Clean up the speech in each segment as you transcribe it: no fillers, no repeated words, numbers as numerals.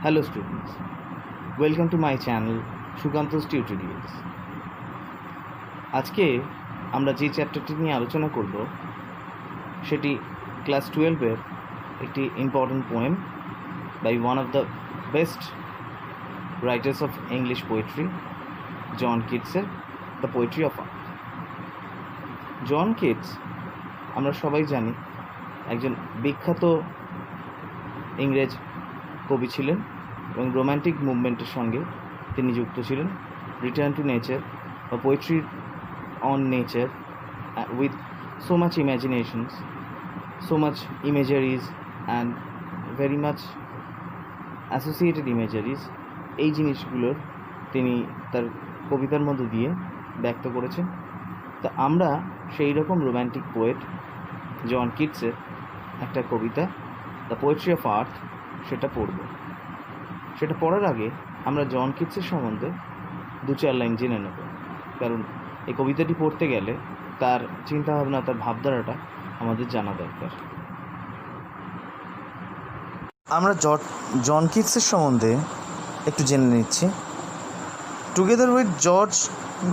Hello students, welcome to my channel Sukanta's tutorials. আজকে আমরা যে চ্যাপ্টারটি নিয়ে আলোচনা করব সেটি ক্লাস 12-এর একটি important poem by one of the best writers of English poetry, John কিটসের the poetry of art. John Keats আমরা সবাই জানি একজন বিখ্যাত ইংরেজ কবি ছিলেন এবং রোম্যান্টিক মুভমেন্টের সঙ্গে তিনি যুক্ত ছিলেন। রিটার্ন টু নেচার বা poetry on nature with so much imaginations, so much imageries and very much associated imageries, এই জিনিসগুলোর তিনি তার কবিতার মধ্য দিয়ে ব্যক্ত করেছেন। তো আমরা সেই রকম রোম্যান্টিক পোয়েট জন কিটসের একটা কবিতা দ্য পোয়েট্রি অফ আর্ট সেটা পড়ব। সেটা পড়ার আগে আমরা জন কিটসের সম্বন্ধে 2-4 লাইন জেনে নেব, কারণ এই কবিতাটি পড়তে গেলে তার চিন্তাভাবনা, তার ভাবধারাটা আমাদের জানা দরকার। আমরা জন কিটসের সম্বন্ধে একটু জেনে নিচ্ছি। Together with George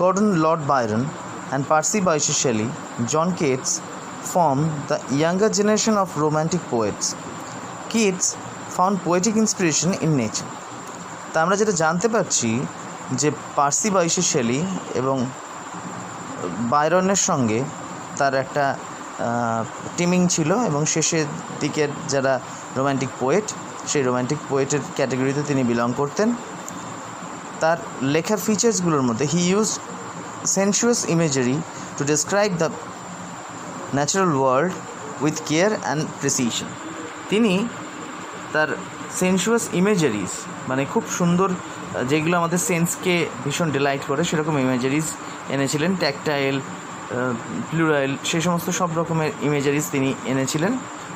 Gordon Lord Byron and Percy Bysshe Shelley, John Keats form the younger generation of romantic poets. Keats found poetic inspiration in nature. তা আমরা যেটা জানতে পারছি যে পার্সি বাইশি শেলি এবং বায়রনের সঙ্গে তার একটা টিমিং ছিল এবং শেষের দিকের যারা রোম্যান্টিক পোয়েট, সেই রোম্যান্টিক পোয়েটের ক্যাটাগরিতে তিনি বিলং করতেন। তার লেখার ফিচার্সগুলোর মধ্যে he use sensuous imagery to describe the natural world with care and precision. তিনি তার সেনসুয়াস ইমেজারিজ, মানে খুব সুন্দর, যেগুলো আমাদের সেন্সকে ভীষণ ডিলাইট করে সেরকম ইমেজারিজ এনেছিলেন। ট্যাকটাইল, প্লুরাইল, সেই সমস্ত সব রকমের ইমেজারিজ তিনি এনেছিলেন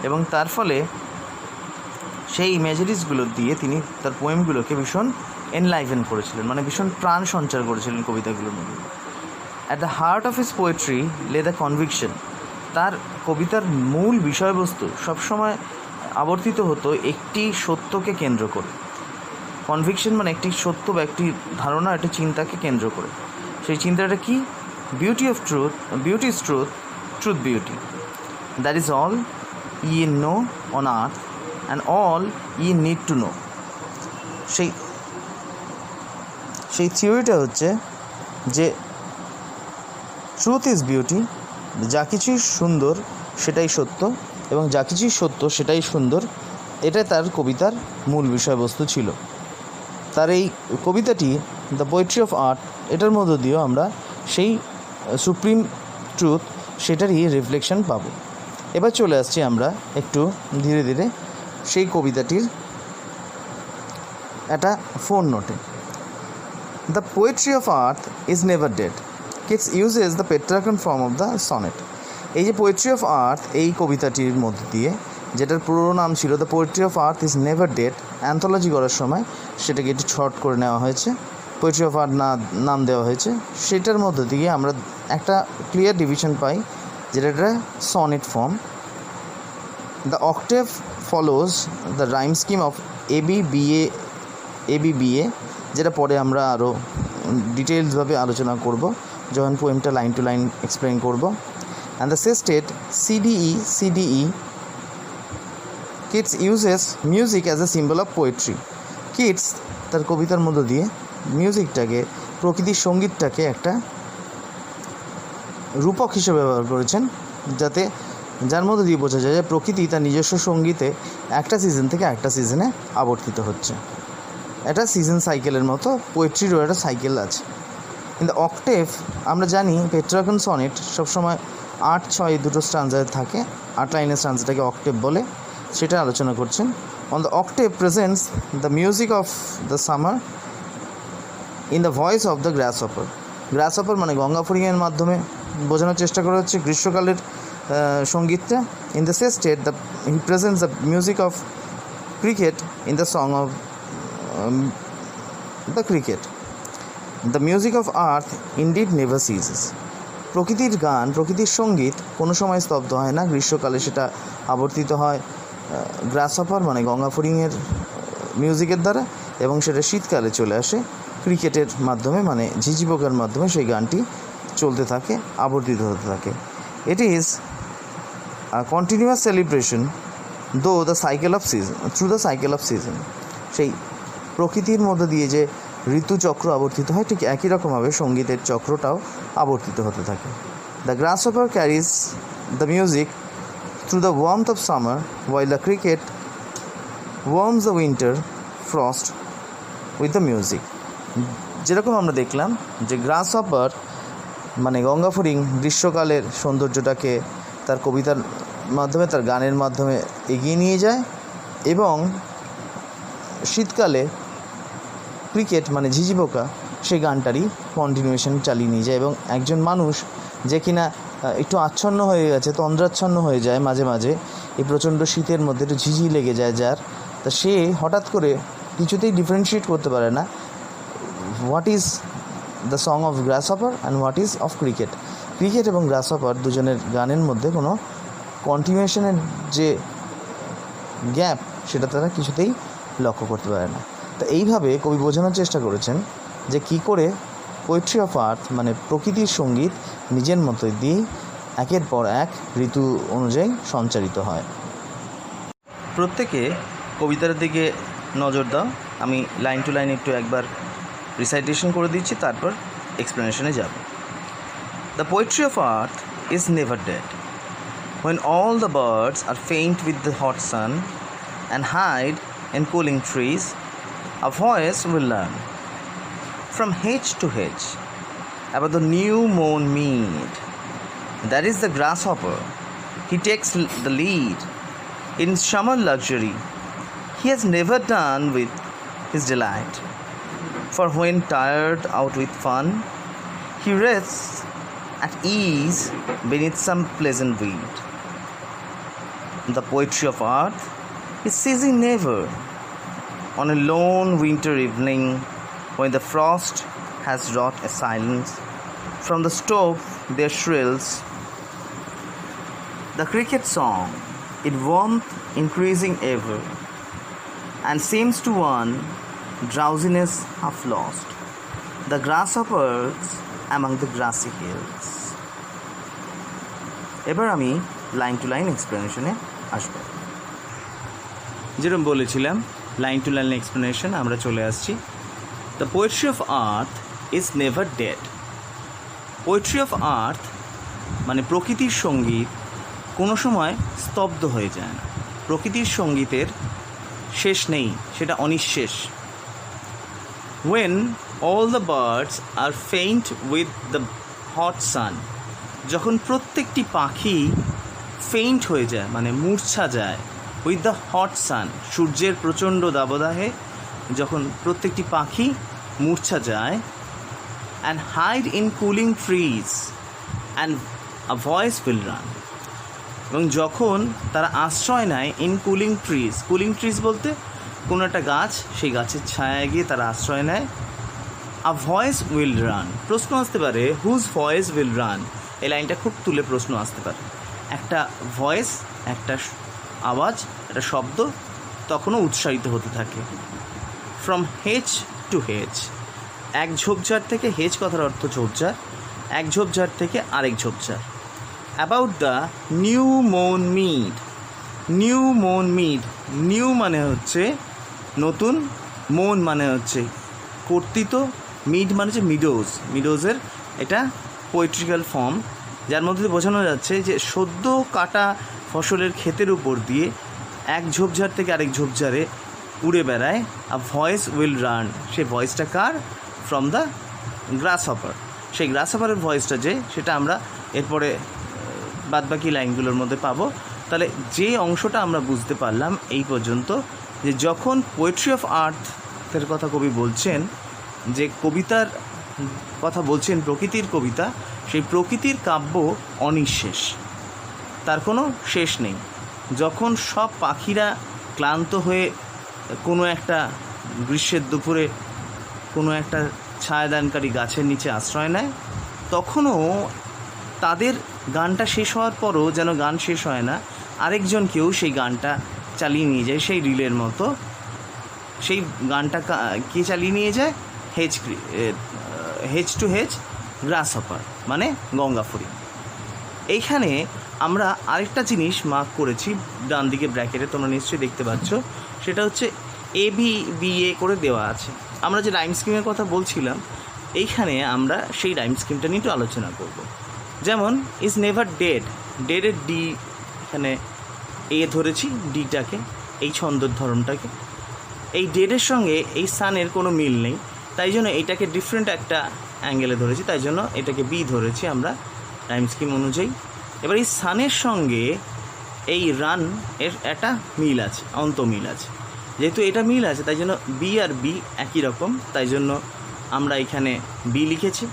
এবং তার ফলে সেই ইমেজারিজগুলো দিয়ে তিনি তার পোয়েমগুলোকে ভীষণ এনলাইভেন করেছিলেন, মানে ভীষণ প্রাণ সঞ্চার করেছিলেন কবিতাগুলোর মধ্যে। At the heart of his poetry লে দ্য কনভিকশন। তার কবিতার মূল বিষয়বস্তু সবসময় আবর্তিত হতো একটি সত্যকে কেন্দ্র করে। কনভিকশন মানে একটি সত্য বা একটি ধারণা, একটি চিন্তাকে কেন্দ্র করে। সেই চিন্তাটা কি? Beauty of truth, beauty is truth, truth beauty, that is all ye know on earth and all ye need to know. সেই থিওরিটা হচ্ছে যে ট্রুথ ইজ বিউটি, যা কিছুই সুন্দর সেটাই সত্য এবং যা কিছুই সত্য সেটাই সুন্দর। এটা তার কবিতার মূল বিষয়বস্তু ছিল। তার এই কবিতাটি দ্য পোয়েট্রি অফ আর্ট, এটার মধ্য দিয়েও আমরা সেই সুপ্রিম ট্রুথ সেটারই রিফ্লেকশন পাব। এবার চলে আসছি আমরা একটু ধীরে ধীরে সেই কবিতাটির একটা ফোন নোটে। The poetry of earth is never dead, Keats uses the Petrarchan form of the sonnet. এই যে পোয়েট্রি অফ আর্থ, এই কবিতাটির মধ্যে দিয়ে, যেটার পুরো নাম ছিল the poetry of earth is never dead, anthology করার সময় সেটাকে একটু শর্ট করে নেওয়া হয়েছে, পোয়েট্রি অফ আর্থ নাম দেওয়া হয়েছে। সেটার মধ্যে দিয়ে আমরা একটা ক্লিয়ার ডিভিশন পাই, যেটা একটা sonnet form. The octave follows the rhyme scheme of ABBA, যেটা পরে আমরা আরও ডিটেলসভাবে আলোচনা করব যখন পোয়েমটা লাইন টু লাইন এক্সপ্লেন করব। And the sestet CDE. Keats uses music as a symbol of poetry. Keats তার কবিতার মধ্য দিয়ে মিউজিকটাকে, প্রকৃতির সঙ্গীতটাকে একটা রূপক হিসেবে ব্যবহার করেছেন, যার মধ্য দিয়ে বোঝা যায় যে প্রকৃতি তার নিজস্ব সঙ্গীতে একটা সিজন থেকে একটা সিজনে আবর্তিত হচ্ছে। এটা সিজন সাইকেলের মতো পোয়েট্রিরও একটা সাইকেল আছে। কিন্তু অক্টেভ, আমরা জানি পেট্রার্কান সনেট সবসময় 8-6 দুটো স্ট্যান্জায় থাকে, 8 লাইনের স্ট্যান্জাটাকে অক্টেভ বলে, সেটা আলোচনা করছেন। On the octave presents the music of the summer in the voice of the grasshopper. Grasshopper মানে গঙ্গা ফড়িংয়ের মাধ্যমে বোঝানোর চেষ্টা করা হচ্ছে গ্রীষ্মকালের সঙ্গীতটা। In the sestet he presents the music of cricket in the song of the cricket. The music of earth indeed never ceases. প্রকৃতির গান, প্রকৃতির সঙ্গীত কোনো সময় স্তব্ধ হয় না, গ্রীষ্মকালে সেটা আবর্তিত হয়। গ্রাসহপার মানে গঙ্গা ফড়িংয়ের মিউজিকের দ্বারা, এবং সেটা শীতকালে চলে আসে ক্রিকেটের মাধ্যমে, মানে ঝিঝি পোকার মাধ্যমে সেই গানটি চলতে থাকে, আবর্তিত হতে থাকে। It is a continuous celebration though the cycle of season, through the cycle of season. সেই প্রকৃতির মধ্যে দিয়ে যে ঋতুচক্র আবর্তিত হয়, ঠিক একই রকমভাবে সঙ্গীতের চক্রটাও আবর্তিত হতে থাকে। The গ্রাসহপার carries the music through the warmth of summer, while the cricket warms the winter frost with the music. যেরকম আমরা দেখলাম যে গ্রাসহপার মানে গঙ্গা ফড়িং গ্রীষ্মকালের সৌন্দর্যটাকে তার কবিতার মাধ্যমে, তার গানের মাধ্যমে এগিয়ে নিয়ে যায়, এবং শীতকালে ক্রিকেট মানে ঝিঝি পোকা সেই গানটারই কন্টিনিউয়েশন চালিয়ে নিয়ে যায়। এবং একজন মানুষ যে কিনা একটু আচ্ছন্ন হয়ে গেছে, তন্দ্রাচ্ছন্ন হয়ে যায় মাঝে মাঝে, এই প্রচণ্ড শীতের মধ্যে একটু ঝিঝি লেগে যায় যার, তা সে হঠাৎ করে কিছুতেই ডিফারেন্সিয়েট করতে পারে না what is the song of গ্রাসহপার and what is of cricket. Cricket এবং গ্রাসহপার দুজনের গানের মধ্যে কোনো কন্টিনিউয়েশনের যে গ্যাপ সেটা তারা কিছুতেই লক্ষ্য করতে পারে না। তো এইভাবে কবি বোঝানোর চেষ্টা করেছেন যে কী করে পোয়েট্রি অফ আর্থ মানে প্রকৃতির সঙ্গীত নিজের মতো দিয়ে একের পর এক ঋতু অনুযায়ী সঞ্চারিত হয়। প্রত্যেকে কবিতার দিকে নজর দাও, আমি লাইন টু লাইন একটু একবার রিসাইটেশন করে দিচ্ছি, তারপর এক্সপ্লেনেশনে যাব। The poetry of earth is never dead when all the birds are faint with the hot sun and hide in cooling trees, a voice will learn from hedge to hedge about the new mown mead. That is the grasshopper. He takes the lead in summer luxury. He has never done with his delight. For when tired out with fun, he rests at ease beneath some pleasant weed. The poetry of earth is ceasing never on a lone winter evening when the frost has wrought a silence. From the stove there shrills the cricket song, its warmth increasing ever, and seems to one drowsiness half lost, the grasshoppers among the grassy hills. এবার আমি line to line এক্সপ্লেনেশনে আসব। যেরকম বলেছিলাম line to line explanation আমরা চলে আসছি। The poetry of earth is never dead. Poetry of আর্থ মানে প্রকৃতির সঙ্গীত কোনো সময় স্তব্ধ হয়ে যায় না, প্রকৃতির সঙ্গীতের শেষ নেই, সেটা অনিঃশেষ। when all the birds are faint with the hot sun, যখন প্রত্যেকটি পাখি ফেইন্ট হয়ে যায় মানে মূর্ছা যায়, উইথ দ্য হট সান সূর্যের প্রচণ্ড দাবদাহে যখন প্রত্যেকটি পাখি মূর্ছা যায়, and hide in cooling trees and a voice will run, এবং যখন তারা আশ্রয় নেয় in cooling trees, cooling trees বলতে কোনো একটা গাছ, সেই গাছের ছায়ায় গিয়ে তারা আশ্রয় নেয়। আ ভয়েস উইল রান, প্রশ্ন আসতে পারে হুজ ভয়েস উইল রান, এই লাইনটা খুব তুলে প্রশ্ন আসতে পারে। একটা ভয়েস, একটা আওয়াজ, একটা শব্দ তখনও উৎসাহিত হতে থাকে। ফ্রম হেজ টু হেজ, এক ঝোপঝাড় থেকে, হেজ কথার অর্থ ঝোপঝাড়, এক ঝোপঝাড় থেকে আরেক ঝোপঝাড়। অ্যাবাউট দ্য নিউ মোন মিড, নিউ মোন মিড, নিউ মানে হচ্ছে নতুন, মোন মানে হচ্ছে কর্তৃত, মিড মানে হচ্ছে মিডোজ, মিডোজের এটা পোয়েট্রিক্যাল ফর্ম, যার মধ্যে বোঝানো যাচ্ছে যে সদ্য কাটা ফসলের ক্ষেতের উপর দিয়ে এক ঝোপঝাড় থেকে আরেক ঝোপঝাড়ে উড়ে বেড়ায়। আ ভয়েস উইল রান, সেই ভয়েসটা কার? From the গ্রাসহপার। সেই গ্রাসহপারের ভয়েসটা যে, সেটা আমরা এরপরে বাদবাকি লাইনগুলোর মধ্যে পাবো। তাহলে যে অংশটা আমরা বুঝতে পারলাম এই পর্যন্ত, যে যখন পোয়েট্রি অফ আর্থের কথা কবি বলছেন, যে কবিতার কথা বলছেন প্রকৃতির কবিতা, সেই প্রকৃতির কাব্য অনিঃশেষ, তার কোনো শেষ নেই। যখন সব পাখিরা ক্লান্ত হয়ে কোনো একটা গ্রীষ্মের দুপুরে কোনো একটা ছায়াদানকারী গাছের নিচে আশ্রয় নেয়, তখনও তাদের গানটা শেষ হওয়ার পরও যেন গান শেষ হয় না, আরেকজন কেউ সেই গানটা চালিয়ে নিয়ে যায় সেই রিলের মতো। সেই গানটা কে চালিয়ে নিয়ে যায়? Has to hedge glass hopper, মানে গঙ্গা ফড়িং। এইখানে আমরা আরেকটা জিনিস মার্ক করেছি ডান দিকে ব্র্যাকেটে, তোমরা নিশ্চয়ই দেখতে পাচ্ছ, সেটা হচ্ছে ABBA করে দেওয়া আছে। আমরা যে রাইম স্কিমের কথা বলছিলাম, এইখানে আমরা সেই রাইম স্কিমটা নিয়ে একটু আলোচনা করব। যেমন ইজ নেভার ডেড, ডেডের ডি, এখানে এ ধরেছি ডিটাকে, এই ছন্দর ধরনটাকে। এই ডেডের সঙ্গে এই সানের কোনো মিল নেই, তাই জন্য এটাকে ডিফারেন্ট একটা অ্যাঙ্গেলে ধরেছি, তাই জন্য এটাকে বি ধরেছি আমরা রাইম স্কিম অনুযায়ী। এবার এই সানের সঙ্গে এই রান এর একটা মিল আছে, অন্তমিল আছে। যেহেতু এটা মিল আছে তাই জন্য বি আর বি একই রকম, তাই জন্য আমরা এখানে বি লিখেছি।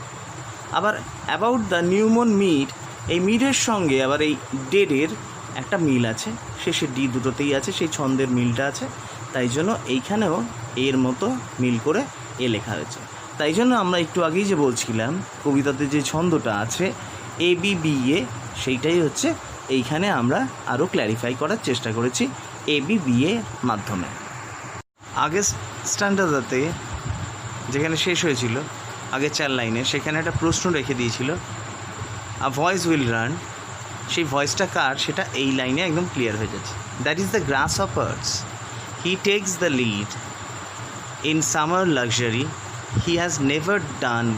আবার অ্যাবাউট দ্য নিউমন মিড, এই মিডের সঙ্গে আবার এই ডেডের একটা মিল আছে, শেষে ডি দুটোতেই আছে, সেই ছন্দের মিলটা আছে, তাই জন্য এইখানেও এর মতো মিল করে এ লেখা হয়েছে। তাই জন্য আমরা একটু আগেই যে বলছিলাম কবিতাতে যে ছন্দটা আছে ABBA, সেইটাই হচ্ছে এইখানে আমরা আরও ক্ল্যারিফাই করার চেষ্টা করেছি ABBA মাধ্যমে। আগের স্ট্যান্ডার্ডে যেখানে শেষ হয়েছিল আগের 4 লাইনে, সেখানে একটা প্রশ্ন রেখে দিয়েছিল, আ ভয়েস উইল রান। সেই ভয়েসটা কার সেটা এই লাইনে একদম ক্লিয়ার হয়ে যাচ্ছে। That is the grasshoppers, he takes the lead in summer luxury, he has never done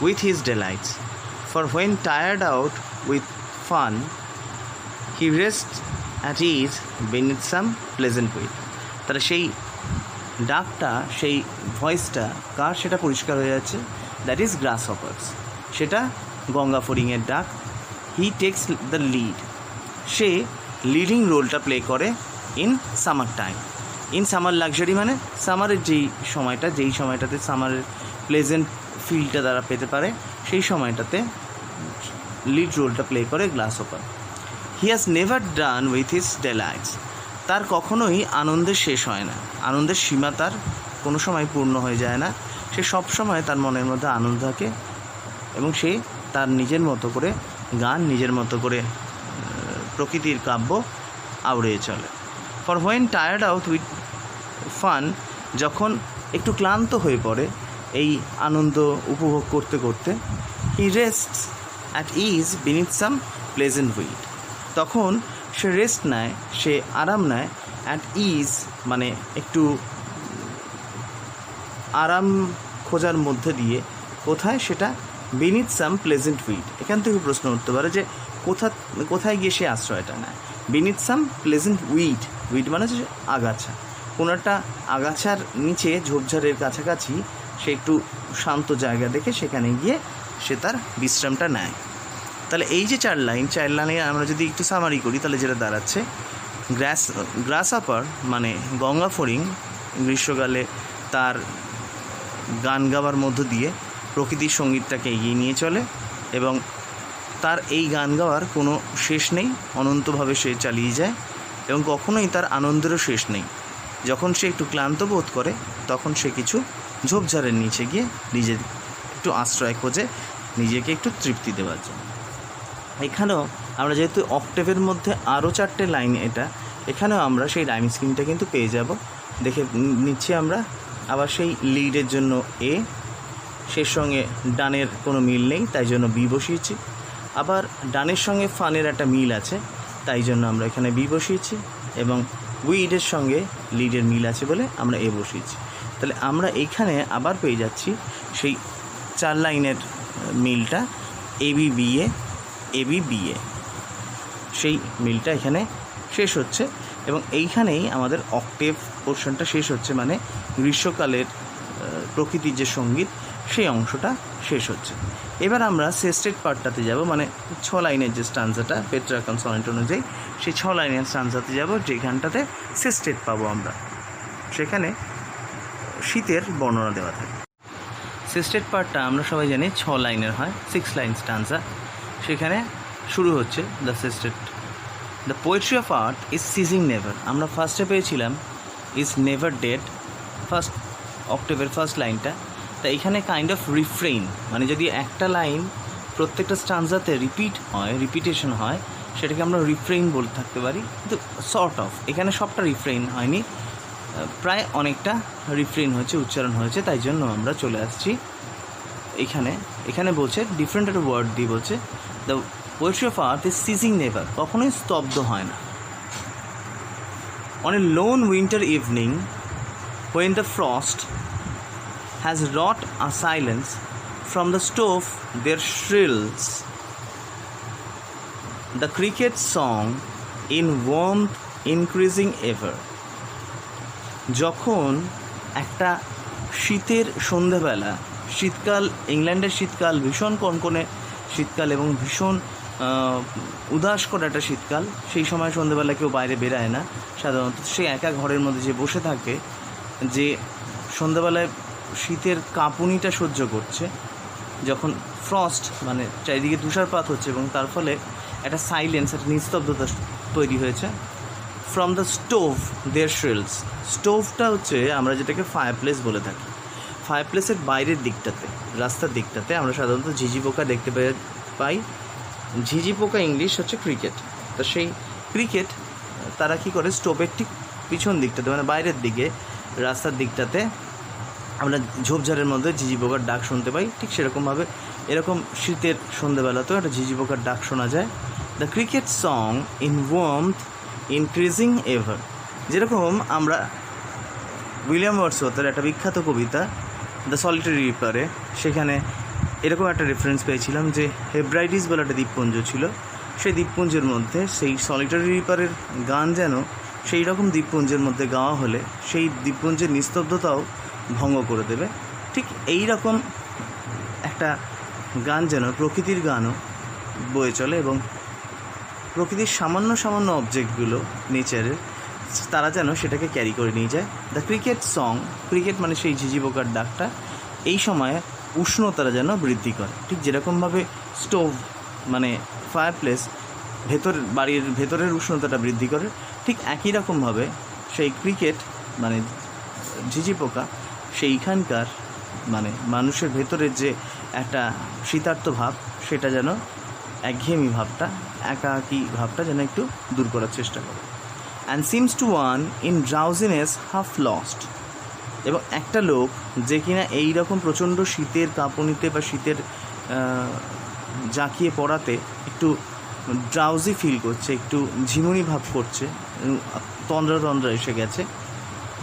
with his delights, for when tired out with fun, he rests at ease beneath some pleasant weed. তাহলে সেই ডাকটা, সেই ভয়েসটা কার সেটা পরিষ্কার হয়ে যাচ্ছে, that is glass hoppers, সেটা গঙ্গা ফড়িংয়ের ডাক। হি takes the lead, say leading রোলটা প্লে করে in summer time. In summer luxury মানে সামারের যেই সময়টাতে সামারের প্লেজেন্ট ফিলটা তারা পেতে পারে, সেই সময়টাতে লিড রোলটা প্লে করে grasshopper. He has never done with his delights, তার কখনোই আনন্দের শেষ হয় না, আনন্দের সীমা তার কোনো সময় পূর্ণ হয়ে যায় না, সে সব সময় তার মনের মধ্যে আনন্দ থাকে এবং সে তার নিজের মতো করে গান, নিজের মতো করে প্রকৃতির কাব্য আওড়িয়ে চলে। For when tired out with fun, যখন একটু ক্লান্ত হয়ে পড়ে এই আনন্দ উপভোগ করতে করতে, he rests at ease beneath some pleasant weed, তখন সে রেস্ট নেয়, সে আরাম নেয়, অ্যাট ইজ মানে একটু আরাম খোঁজার মধ্যে দিয়ে, কোথায় সেটা, বিনিথ সাম প্লেজেন্ট উইড। এখান থেকে প্রশ্ন উঠতে পারে যে কোথায় গিয়ে সে আশ্রয়টা নেয়। Beneath some pleasant weed, weed মানে হচ্ছে আগাছা, কোনো একটা আগাছার নিচে ঝোপঝাড়ের কাছাকাছি সে একটু শান্ত জায়গা দেখে সেখানে গিয়ে সে তার বিশ্রামটা নেয়। তাহলে এই যে 4 লাইনে আমরা যদি একটু সামারি করি, তাহলে যেটা দাঁড়াচ্ছে, গ্রাস হপার মানে গঙ্গা ফড়িং গ্রীষ্মকালে তার গান গাওয়ার মধ্য দিয়ে প্রকৃতির সঙ্গীতটাকে এগিয়ে নিয়ে চলে এবং তার এই গান গাওয়ার কোনো শেষ নেই, অনন্তভাবে সে চালিয়ে যায় এবং কখনোই তার আনন্দেরও শেষ নেই। যখন সে একটু ক্লান্ত বোধ করে তখন সে কিছু ঝোপঝাড়ের নিচে গিয়ে নিজের একটু আশ্রয় খোঁজে, নিজেকে একটু তৃপ্তি দেওয়ার জন্য। এখানেও আমরা যেহেতু অক্টেভের মধ্যে আরও 4টে লাইন, এখানেও আমরা সেই রাইম স্কিমটা কিন্তু পেয়ে যাব। দেখে নিচ্ছি আমরা আবার সেই লিডের জন্য এ, সেই সঙ্গে ডানের কোনো মিল নেই তাই জন্য বি বসিয়েছি। আবার ডানের সঙ্গে ফানের একটা মিল আছে তাই জন্য আমরা এখানে বি বসিয়েছি, এবং উইডের সঙ্গে লিডের মিল আছে বলে আমরা এ বসিয়েছি। তাহলে আমরা এইখানে আবার পেয়ে যাচ্ছি সেই 4 লাইনের মিলটা, ABBA, সেই মিলটা এখানে শেষ হচ্ছে এবং এইখানেই আমাদের অক্টেভ পোর্শনটা শেষ হচ্ছে, মানে গ্রীষ্মকালের প্রকৃতির যে সঙ্গীত সেই অংশটা শেষ হচ্ছে। এবার আমরা সেস্টেড পার্টটাতে যাব, মানে 6 লাইনের যে স্টানজাটা পেট্রাকন সনেট অনুযায়ী সেই 6 লাইনের স্টানজাতে যাব, যেখানটাতে সেস্টেড পাবো আমরা, সেখানে শীতের বর্ণনা দেওয়া থাকে। সেস্টেড পার্টটা আমরা সবাই জানি 6 লাইনের হয়, 6 লাইন স্টানজা। সেখানে শুরু হচ্ছে the sestet, the poetry of earth is ceasing never. আমরা ফার্স্টে পেয়েছিলাম ইজ নেভার ডেড, ফার্স্ট অক্টেভের ফার্স্ট লাইনটা। তা এখানে কাইন্ড অফ রিফ্রেইন, মানে যদি একটা লাইন প্রত্যেকটা স্টানজাতে রিপিটেশন হয়, সেটাকে আমরা রিফ্রেইন বলতে থাকতে পারি, কিন্তু সর্ট অফ এখানে সবটা রিফ্রেইন হয়নি, প্রায় অনেকটা রিফ্রেন হয়েছে, উচ্চারণ হয়েছে, তাই জন্য আমরা চলে আসছি এখানে বলছে ডিফারেন্ট একটা ওয়ার্ড দিয়ে বলছে the poetry of earth is ceasing never, কখনোই স্তব্ধ হয় না। On a loan winter evening when the frost has wrought a silence, from the stove there shrills the cricket's song in warmth increasing ever. যখন একটা শীতের সন্ধ্যেবেলা, শীতকাল, ইংল্যান্ডের শীতকাল ভীষণ কনকনে শীতকাল এবং ভীষণ উদাস করা একটা শীতকাল, সেই সময় সন্ধ্যেবেলা কেউ বাইরে বেরায় না সাধারণত, সে একা ঘরের মধ্যে যে বসে থাকে, যে সন্ধ্যাবেলায় শীতের কাঁপুনিটা সহ্য করছে, যখন ফ্রস্ট মানে চারিদিকে তুষারপাত হচ্ছে এবং তার ফলে একটা সাইলেন্স, একটা নিস্তব্ধতা তৈরি হয়েছে। ফ্রম দ্য স্টোভ দেয়ার শ্রিলস, স্টোভটা হচ্ছে আমরা যেটাকে ফায়ার প্লেস বলে থাকি। ফায়ার প্লেসের বাইরের দিকটাতে, রাস্তার দিকটাতে আমরা সাধারণত ঝিঝি পোকা দেখতে পাই। ঝিঝি পোকা ইংলিশ হচ্ছে ক্রিকেট। তো সেই ক্রিকেট তারা কী করে, স্টোভের ঠিক পিছন দিকটাতে মানে বাইরের দিকে রাস্তার দিকটাতে আমরা ঝোপঝাড়ের মধ্যে ঝিঝি পোকার ডাক শুনতে পাই। ঠিক সেরকমভাবে এরকম শীতের সন্ধ্যেবেলাতেও একটা ঝিঝি পোকার ডাক শোনা যায়। The cricket song in warmth increasing ever, যেরকম আমরা উইলিয়াম ওয়ার্ডসওয়ার্থের একটা বিখ্যাত কবিতা দ্য সলিটারি রিপারে, সেখানে এরকম একটা রেফারেন্স পেয়েছিলাম যে হেব্রাইডিস বলে একটা দ্বীপপুঞ্জ ছিল, সেই দ্বীপপুঞ্জের মধ্যে সেই সলিটারি রিপারের গান যেন সেই রকম দ্বীপপুঞ্জের মধ্যে গাওয়া হলে সেই দ্বীপপুঞ্জের নিস্তব্ধতাও ভঙ্গ করে দেবে। ঠিক এই রকম একটা গান যেন প্রকৃতির গানও বয়ে চলে এবং প্রকৃতির সামান্য সামান্য অবজেক্টগুলো নেচারের, তারা যেন সেটাকে ক্যারি করে নিয়ে যায়। দ্য ক্রিকেট সং, ক্রিকেট মানে সেই ঝিঝি পোকার ডাকটা এই সময়ে উষ্ণতারা যেন বৃদ্ধি করে। ঠিক যেরকমভাবে স্টোভ মানে ফায়ার প্লেস বাড়ির ভেতরের উষ্ণতাটা বৃদ্ধি করে, ঠিক একই রকমভাবে সেই ক্রিকেট মানে ঝিঝি পোকা সেইখানকার মানে মানুষের ভেতরের যে একটা শীতার্ত ভাব, সেটা যেন একঘেয়েমি ভাবটা, একাকী ভাবটা যেন একটু দূর করার চেষ্টা করে। And seems to one in drowsiness half lost, এবং একটা লোক যে কিনা এই রকম প্রচণ্ড শীতের কাঁপুনিতে বা শীতের জাঁকিয়ে পড়াতে একটু ড্রাউজি ফিল করছে, একটু ঝিমুনি ভাব করছে, তন্দ্রা এসে গেছে।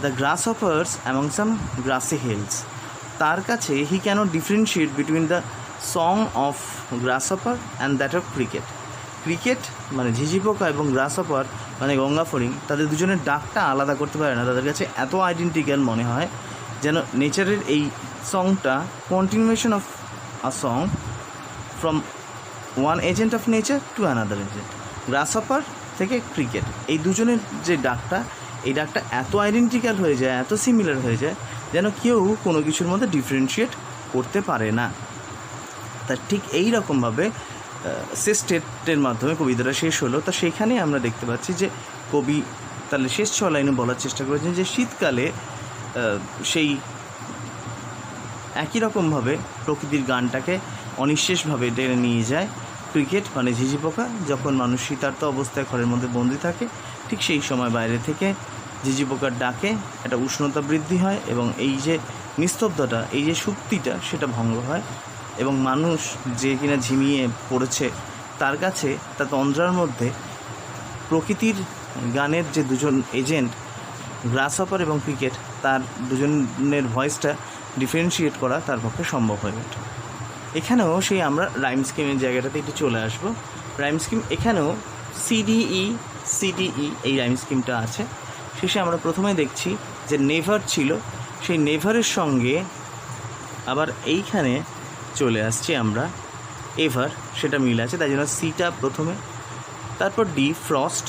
The grasshoppers among some grassy hills, তার কাছে he can't differentiate between the song of grasshopper and that of cricket. Cricket মানে ঝিঝি পোকা এবং গ্রাস হপার মানে গঙ্গা ফড়িং, তাদের দুজনের ডাকটা আলাদা করতে পারে না। তাদের কাছে এত আইডেন্টিক্যাল মনে হয় যেন নেচারের এই সংটা continuation of a song from one agent of nature to another agent. Grasshopper থেকে ক্রিকেট, এই দুজনের যে ডাকটা, এই ডাকটা এত আইডেন্টিক্যাল হয়ে যায়, এত সিমিলার হয়ে যায় যেন কেউ কোনো কিছুর মধ্যে ডিফারেন্সিয়েট করতে পারে না। তা ঠিক এই রকমভাবে সেস্টেটের মাধ্যমে কবিতাটা শেষ হলো। তা সেখানে আমরা দেখতে পাচ্ছি যে কবি তাহলে শেষ 6 লাইনে বলার চেষ্টা করেছেন যে শীতকালে সেই একই রকমভাবে প্রকৃতির গানটাকে অনিঃশেষভাবে টেনে নিয়ে যায় ক্রিকেট মানে ঝিঝি পোকা। যখন মানুষ শীতার্ত অবস্থায় ঘরের মধ্যে বন্দি থাকে, ঠিক সেই সময় বাইরে থেকে ঝিঝি পোকার ডাকে একটা উষ্ণতা বৃদ্ধি হয় এবং এই যে নিস্তব্ধতা, এই যে সুপ্তিটা, সেটা ভঙ্গ হয় এবং মানুষ যে কিনা ঝিমিয়ে পড়েছে তার কাছে তার তন্দ্রার মধ্যে প্রকৃতির গানের যে দুজন এজেন্ট গ্রাস হপার এবং ক্রিকেট, তার দুজনের ভয়েসটা ডিফারেন্সিয়েট করা তার পক্ষে সম্ভব হয়ে ওঠে। এখানেও সেই আমরা রাইম স্কিমের জায়গাটাতে একটু চলে আসবো। রাইম স্কিম এখানেও সিডিই এই রাইম স্কিমটা আছে। শেষে আমরা প্রথমে দেখছি যে নেভার ছিল, সেই নেভারের সঙ্গে আবার এইখানে চলে আসছি আমরা এভার, সেটা মিল আছে, তাই জন্য সিটা প্রথমে, তারপর ডি ফ্রস্ট,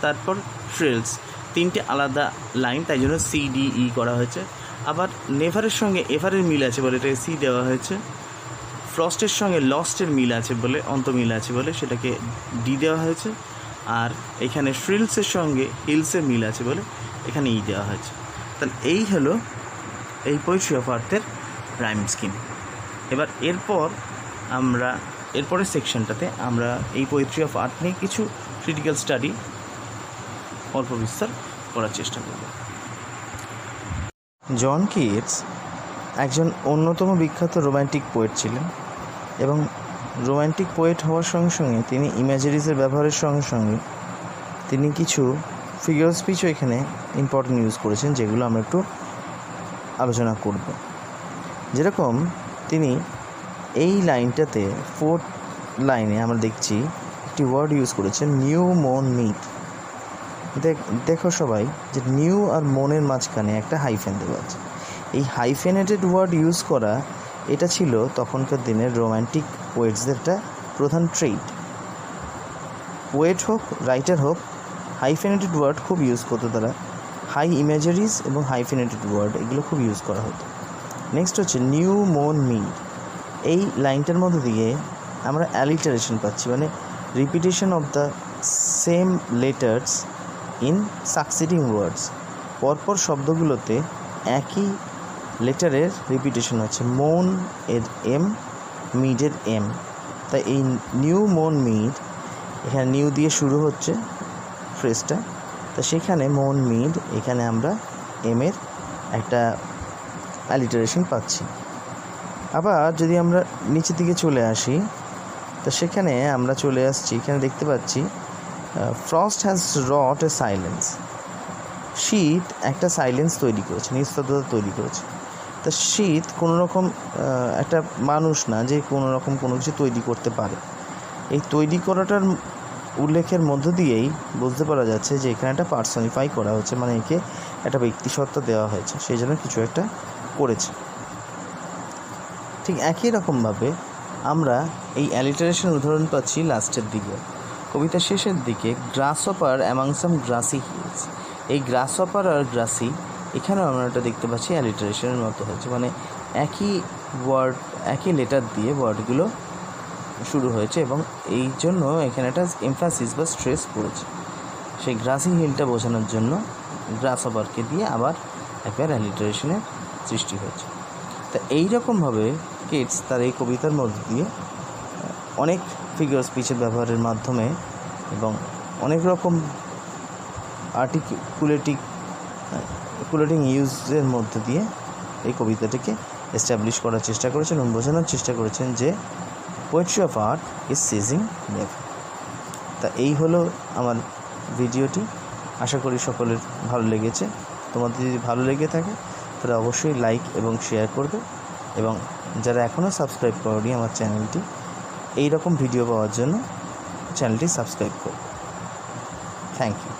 তারপর শ্রিলস, তিনটে আলাদা লাইন, তাই জন্য সিডিই করা হয়েছে। আবার নেভারের সঙ্গে এভারের মিল আছে বলে এটাকে সি দেওয়া হয়েছে। ফ্রস্টের সঙ্গে লস্টের মিল আছে বলে, অন্তমিল আছে বলে সেটাকে ডি দেওয়া হয়েছে। আর এখানে শ্রিলসের সঙ্গে হিলসের মিল আছে বলে এখানে ই দেওয়া হয়েছে। তাহলে এই হলো এই পোয়েট্রি অফ আর্থের রাইম স্কিম। এবার এরপরের সেকশনটাতে আমরা এই পোয়েট্রি অফ আর্থ নিয়ে কিছু ক্রিটিক্যাল স্টাডি অল্প বিস্তার করার চেষ্টা করব। জন কিটস একজন অন্যতম বিখ্যাত রোম্যান্টিক পোয়েট ছিলেন এবং রোম্যান্টিক পোয়েট হওয়ার সঙ্গে সঙ্গে তিনি ইমেজারিজের ব্যবহারের সঙ্গে সঙ্গে তিনি কিছু ফিগার স্পিচও এখানে ইম্পর্টেন্ট ইউজ করেছেন, যেগুলো আমরা একটু আলোচনা করব। যেরকম তিনি এই লাইনটাতে 4th লাইনে আমরা দেখছি একটি ওয়ার্ড ইউজ করেছেন, নিউ মন মিট। দেখো সবাই যে নিউ আর মনের মাঝখানে একটা হাইফেন দেওয়া আছে। এই হাইফেনেটেড ওয়ার্ড ইউজ করা এটা ছিল তখনকার দিনের রোম্যান্টিক পোয়েটসদের একটা প্রধান ট্রেড। পোয়েট হোক রাইটার হোক, হাইফেনেটেড ওয়ার্ড খুব ইউজ করতো তারা। হাই ইমেজারিজ এবং হাইফেনেটেড ওয়ার্ড এগুলো খুব ইউজ করা হতো। নেক্সট হচ্ছে নিউ মন মিট। এই লাইনটার মধ্যে দিয়ে আমরা অ্যালিটারেশন পাচ্ছি, মানে repetition of the same letters in succeeding words. পরপর শব্দগুলোতে একই লেটারের রিপিটেশন হচ্ছে। মন এর এম, মিডের এম, তাই এই নিউ মন মিড এখানে নিউ দিয়ে শুরু হচ্ছে ফ্রেজটা, তা সেখানে মন মিড এখানে আমরা এমের একটা অ্যালিটারেশন পাচ্ছি। আবার যদি আমরা নিচের দিকে চলে আসি, তো সেখানে আমরা চলে আসছি, এখানে দেখতে পাচ্ছি frost has wrought a silence. শীত একটা সাইলেন্স তৈরি করেছে, নিস্তব্ধতা তৈরি করেছে। তা শীত কোনো রকম একটা মানুষ না যে কোনো রকম কোনো কিছু তৈরি করতে পারে। এই তৈরি করাটার উল্লেখের মধ্য দিয়েই বুঝতে পারা যাচ্ছে যে এখানে একটা পার্সনিফাই করা হচ্ছে, মানে একে একটা ব্যক্তিসত্তা দেওয়া হয়েছে, সেই জন্য কিছু একটা করেছে। ঠিক একই রকমভাবে আমরা এই অ্যালিটারেশন উদাহরণ পাচ্ছি লাস্টের দিকে, কবিতার শেষের দিকে, গ্রাস হপার অ্যামাং সাম গ্রাসি হিলস। এই গ্রাস হপার আর গ্রাসি এখানেও আমরা এটা দেখতে পাচ্ছি অ্যালিটারেশনের মতো হয়েছে, মানে একই ওয়ার্ড একই লেটার দিয়ে ওয়ার্ডগুলো শুরু হয়েছে এবং এই জন্য এখানে একটা এমফাসিস বা স্ট্রেস পড়েছে। সেই গ্রাসি হিলটা বোঝানোর জন্য গ্রাস হপারকে দিয়ে আবার একবার অ্যালিটারেশনের সৃষ্টি হয়েছে। তা এইরকমভাবে কিটস তার এই কবিতার মধ্যে দিয়ে অনেক ফিগার স্পিচের ব্যবহারের মাধ্যমে এবং অনেক রকম আর্টিকুলেটিং ইউজের মধ্যে দিয়ে এই কবিতাটিকে এস্টাবলিশ করার চেষ্টা করেছেন এবং বোঝানোর চেষ্টা করেছেন যে poetry of earth is ceasing never. তা এই হলো আমার ভিডিওটি, আশা করি সকলের ভালো লেগেছে। তোমাদের যদি ভালো লেগে থাকে তাহলে অবশ্যই লাইক এবং শেয়ার করবে, এবং যারা এখনও সাবস্ক্রাইব করেনি আমার চ্যানেলটি, এই রকম ভিডিও পাওয়ার জন্য চ্যানেলটি সাবস্ক্রাইব করবে। Thank you.